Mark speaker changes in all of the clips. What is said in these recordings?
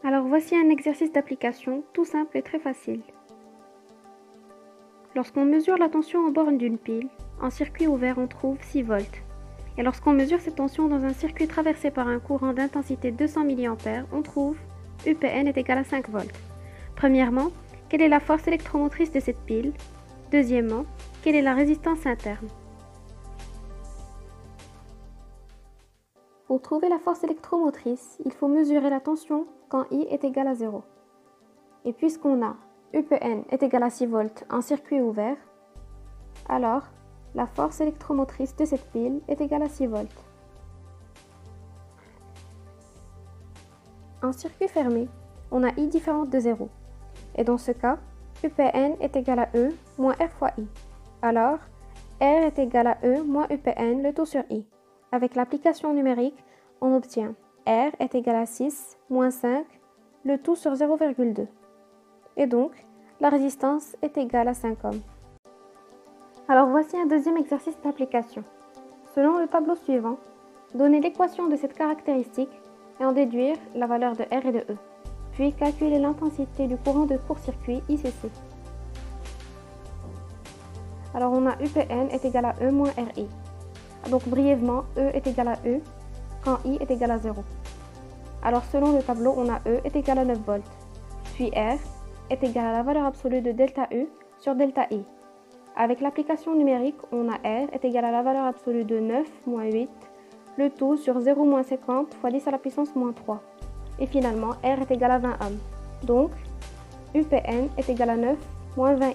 Speaker 1: Alors voici un exercice d'application tout simple et très facile. Lorsqu'on mesure la tension en borne d'une pile, en circuit ouvert on trouve 6 volts. Et lorsqu'on mesure cette tension dans un circuit traversé par un courant d'intensité 200 mA, on trouve UPN est égal à 5 volts. Premièrement, quelle est la force électromotrice de cette pile? Deuxièmement, quelle est la résistance interne? Pour trouver la force électromotrice, il faut mesurer la tension quand I est égal à 0. Et puisqu'on a UPN est égal à 6 volts en circuit ouvert, alors la force électromotrice de cette pile est égale à 6 volts. En circuit fermé, on a I différente de 0. Et dans ce cas, UPN est égal à E moins R fois I. Alors, R est égal à E moins UPN le tout sur I. Avec l'application numérique, on obtient R est égal à 6 moins 5 le tout sur 0,2. Et donc, la résistance est égale à 5 ohms. Alors voici un deuxième exercice d'application. Selon le tableau suivant, donnez l'équation de cette caractéristique et en déduire la valeur de R et de E. Puis calculer l'intensité du courant de court-circuit ICC. Alors on a UPN est égal à E moins RI. Donc brièvement, E est égal à E quand I est égal à 0. Alors selon le tableau, on a E est égal à 9 volts. Puis R est égal à la valeur absolue de delta U sur delta I. Avec l'application numérique, on a R est égal à la valeur absolue de 9 moins 8, le tout sur 0 moins 50 fois 10 à la puissance moins 3. Et finalement, R est égal à 20 ohms. Donc, UPN est égal à 9 moins 20 I.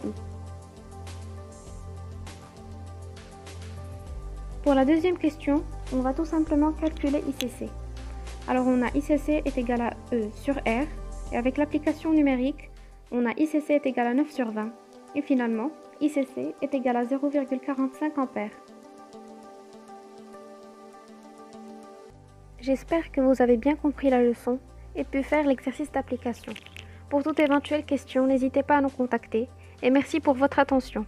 Speaker 1: Pour la deuxième question, on va tout simplement calculer ICC. Alors on a ICC est égal à E sur R, et avec l'application numérique, on a ICC est égal à 9 sur 20. Et finalement, ICC est égal à 0,45 ampères. J'espère que vous avez bien compris la leçon et pu faire l'exercice d'application. Pour toute éventuelle question, n'hésitez pas à nous contacter et merci pour votre attention.